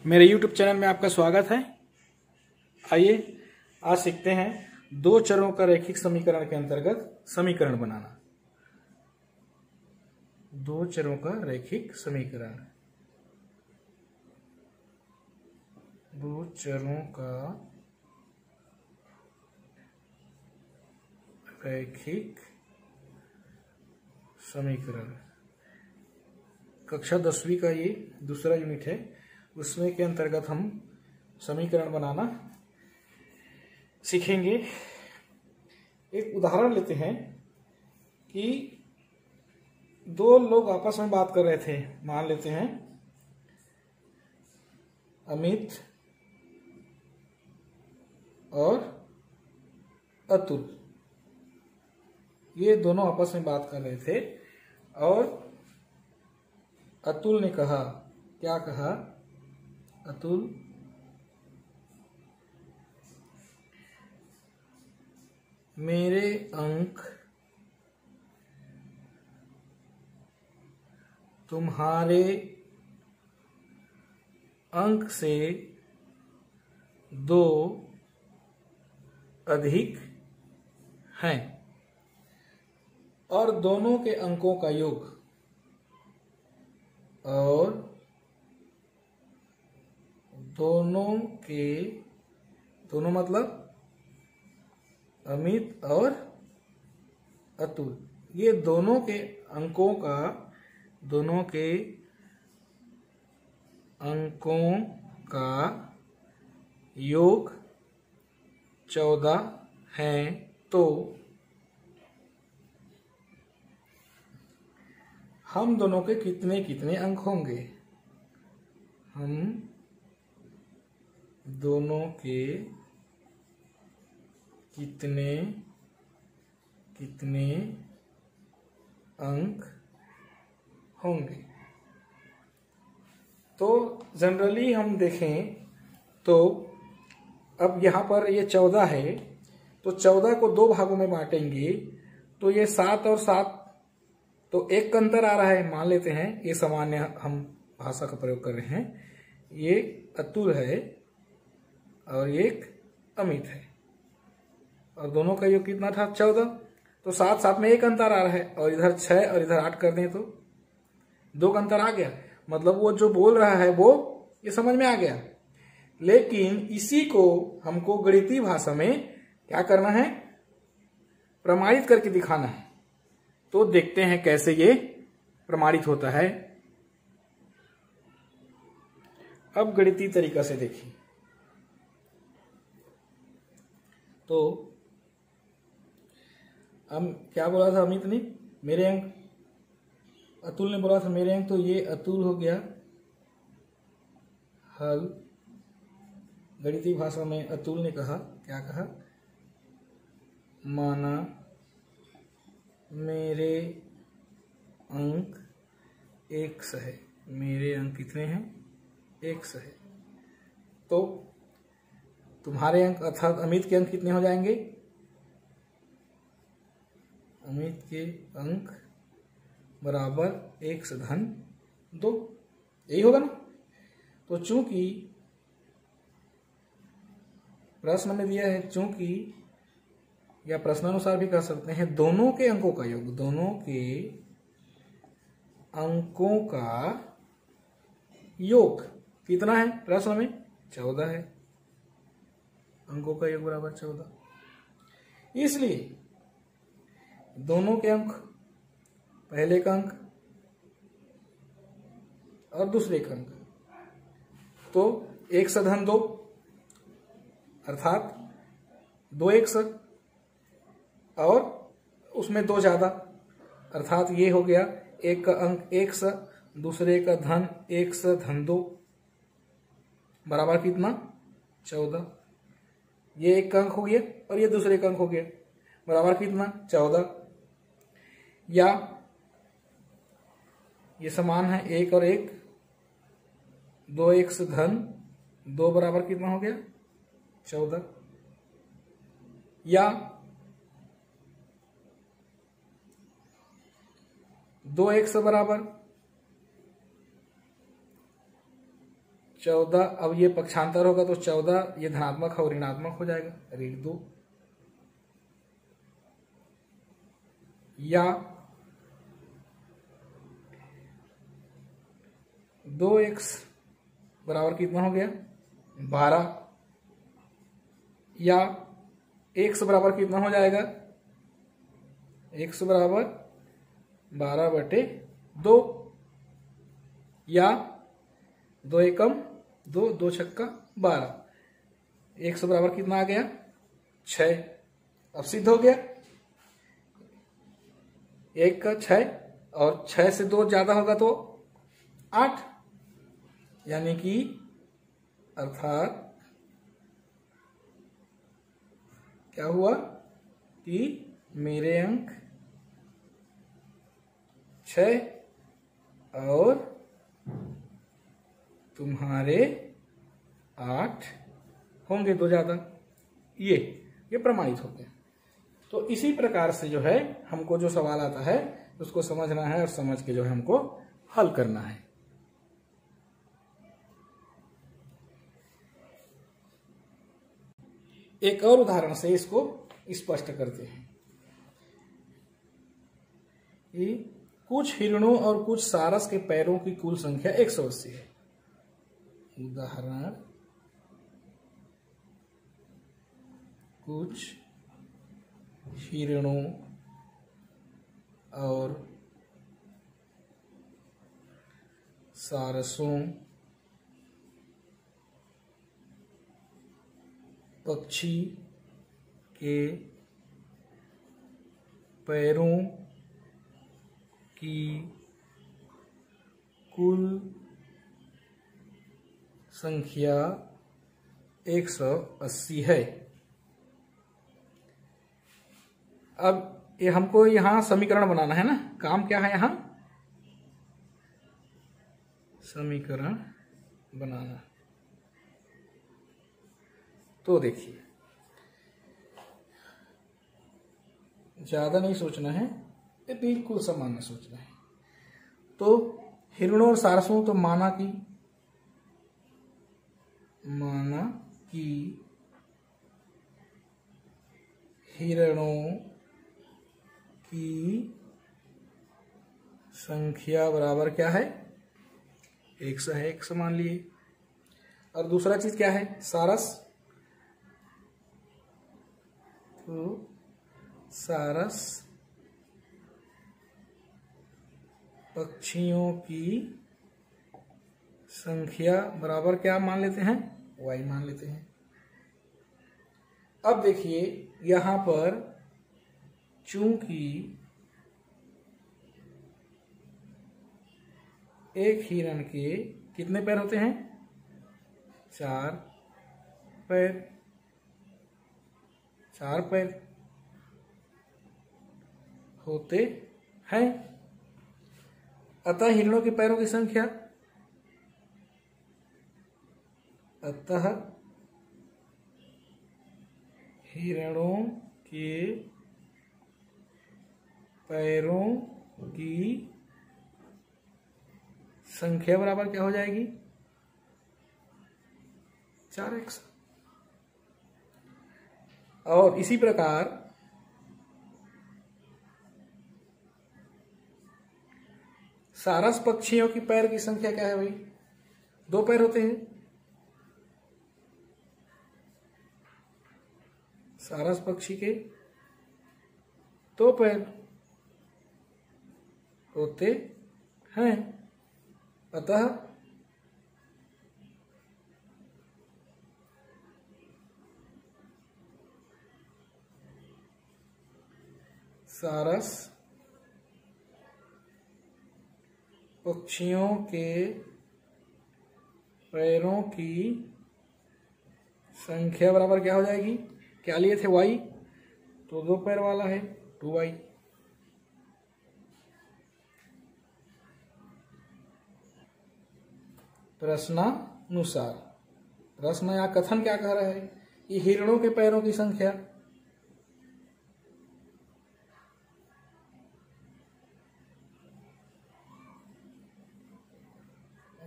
मेरे YouTube channel में आपका स्वागत है। आइए आज सीखते हैं दो चरों का रैखिक समीकरण के अंतर्गत समीकरण बनाना। दो चरों का रैखिक समीकरण, दो चरों का रैखिक समीकरण। कक्षा 10वीं का ये दूसरा यूनिट है, उसमें के अंतर्गत हम समीकरण बनाना सीखेंगे। एक उदाहरण लेते हैं कि दो लोग आपस में बात कर रहे थे। मान लेते हैं अमित और अतुल, ये दोनों आपस में बात कर रहे थे और अतुल ने कहा, क्या कहा? अतुल मेरे अंक तुम्हारे अंक से 2 अधिक हैं और दोनों के अंकों का योग, और दोनों मतलब अमित और अतुल, ये दोनों के अंकों का योग 14 है। तो हम दोनों के कितने कितने अंक होंगे? हम दोनों के कितने कितने अंक होंगे? तो जनरली हम देखें तो अब यहाँ पर ये 14 है, तो 14 को 2 भागों में बांटेंगे तो ये 7 और 7, तो एक का अंतर आ रहा है। मान लेते हैं ये सामान्य हम भाषा का प्रयोग कर रहे हैं, ये अतुल है और एक अमित है और दोनों का योग कितना था? 14। तो 7 7 में एक अंतर आ रहा है और इधर 6 और इधर 8 कर दें तो 2 का अंतर आ गया। मतलब वो जो बोल रहा है वो ये समझ में आ गया। लेकिन इसी को हमको गणितीय भाषा में क्या करना है? प्रमाणित करके दिखाना है। तो देखते हैं कैसे ये प्रमाणित होता है। अब गणितीय तरीका से देखिए तो हम क्या बोला था अमित ने? मेरे अंक। अतुल ने बोला था मेरे अंक, तो ये अतुल हो गया हल। गणितीय भाषा में अतुल ने कहा, क्या कहा? माना मेरे अंक 100 है। मेरे अंक कितने हैं? 100 है। तो तुम्हारे अंक अर्थात अमित के अंक कितने हो जाएंगे? अमित के अंक बराबर 100 धन 2, यही होगा ना? तो चूंकि प्रश्न में दिया है, चूंकि, या प्रश्नानुसार भी कह सकते हैं, दोनों के अंकों का योग, दोनों के अंकों का योग कितना है? प्रश्न में 14 है। अंकों का योग बराबर 14। इसलिए दोनों के अंक, पहले का अंक और दूसरे का अंक, तो 100 धन 2 अर्थात 2 100 और उसमें 2 ज्यादा, अर्थात ये हो गया एक का अंक 100, दूसरे का धन 100 धन 2 बराबर कितना? 14। ये एक का अंक हो गया और ये दूसरे का अंक हो गया, बराबर कितना? 14। या ये समान है, 1 और 1, 2 100 धन 2 बराबर कितना हो गया? 14। या 2 100 बराबर 14, अब ये पक्षांतर होगा तो 14 ये धनात्मक और ऋणात्मक हो जाएगा, ऋण 2। या 2x बराबर कितना हो गया 12, या x बराबर कितना हो जाएगा, x बराबर 12/2, या 2 एकम 2, 2 छक्का 12, x बराबर कितना आ गया 6। अब सिद्ध हो गया, 1 का 6 और 6 से 2 ज्यादा होगा तो 8, यानी कि अर्थात क्या हुआ कि मेरे अंक 6 और तुम्हारे 8 होंगे, 2 ज्यादा। ये प्रमाणित होते हैं। तो इसी प्रकार से जो है हमको जो सवाल आता है उसको समझना है और समझ के जो है हमको हल करना है। एक और उदाहरण से इसको स्पष्ट करते हैं कि कुछ हिरणों और कुछ सारस के पैरों की कुल संख्या 180 है। उदाहरण, कुछ हिरणों और सारसों पक्षी के पैरों की कुल संख्या 180 है। अब ये हमको यहां समीकरण बनाना है ना, काम क्या है यहां समीकरण बनाना। तो देखिए ज्यादा नहीं सोचना है, ये बिल्कुल सामान्य सोचना है। तो हिरणों और सारसों, तो माना कि हिरणों की संख्या बराबर क्या है 100 है, 100 मान लिए। और दूसरा चीज क्या है सारस, तो सारस पक्षियों की संख्या बराबर क्या मान लेते हैं y मान लेते हैं। अब देखिए यहां पर चूंकि एक हिरण के कितने पैर होते हैं 4 पैर, 4 पैर होते हैं, अतः हिरणों के पैरों की संख्या, अतः हिरणों के पैरों की संख्या बराबर क्या हो जाएगी 4x। और इसी प्रकार सारस पक्षियों की पैर की संख्या क्या है भाई 2 पैर होते हैं, सारस पक्षी के 2 पैर होते हैं, अतः सारस पक्षियों के पैरों की संख्या बराबर क्या हो जाएगी, क्या लिए थे y, तो 2 पैर वाला है 2y। प्रश्नानुसार, प्रश्न या कथन क्या कह रहा है कि हिरणों के पैरों की संख्या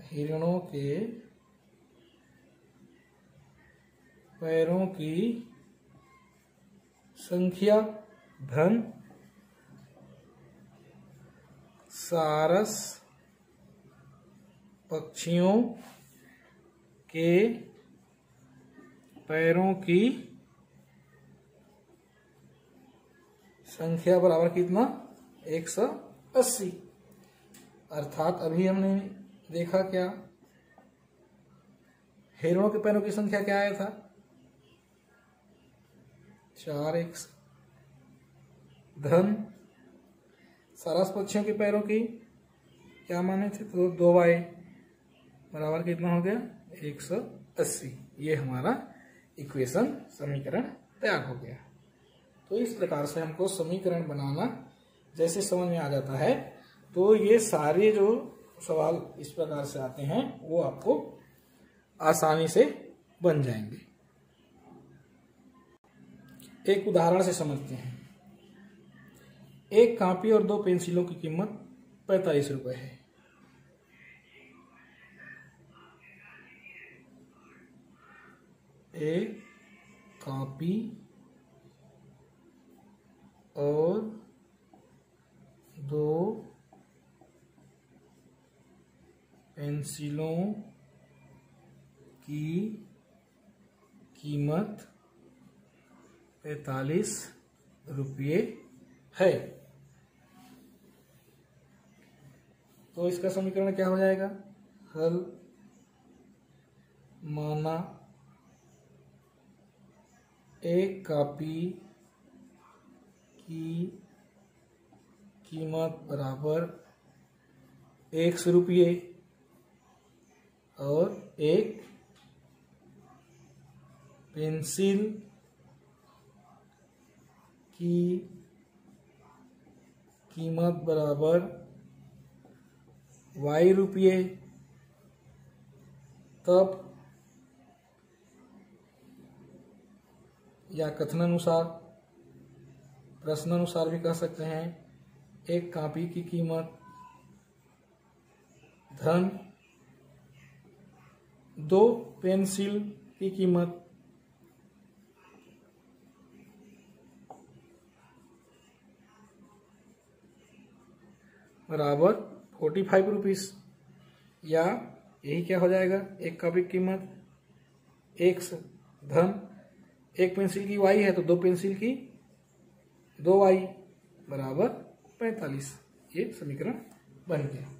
हिरणों के पैरों की संख्या धन सारस पक्षियों के पैरों की संख्या बराबर कितना 180। अर्थात अभी हमने देखा क्या, हिरणों के पैरों की संख्या क्या आया था 4x, धन सारस पक्षियों के पैरों की क्या माने थे तो 2y बराबर कितना हो गया 180। ये हमारा इक्वेशन समीकरण तैयार हो गया। तो इस प्रकार से हमको समीकरण बनाना जैसे समझ में आ जाता है तो ये सारे जो सवाल इस प्रकार से आते हैं वो आपको आसानी से बन जाएंगे। एक उदाहरण से समझते हैं। एक कॉपी और 2 पेंसिलों की कीमत 45 रुपए है। एक कॉपी और 2 पेंसिलों की कीमत 45 रुपये है। तो इसका समीकरण क्या हो जाएगा, हल माना एक कॉपी की कीमत बराबर 100 रुपये और एक पेंसिल की कीमत बराबर y रुपये। तब या कथनानुसार प्रश्नानुसार भी कह सकते हैं, एक कॉपी की कीमत धन 2 पेंसिल की कीमत बराबर 45 रुपीस, या यही क्या हो जाएगा, एक कॉपी की कीमत x धन एक पेंसिल की y है तो 2 पेंसिल की 2y बराबर 45। ये समीकरण बन गया।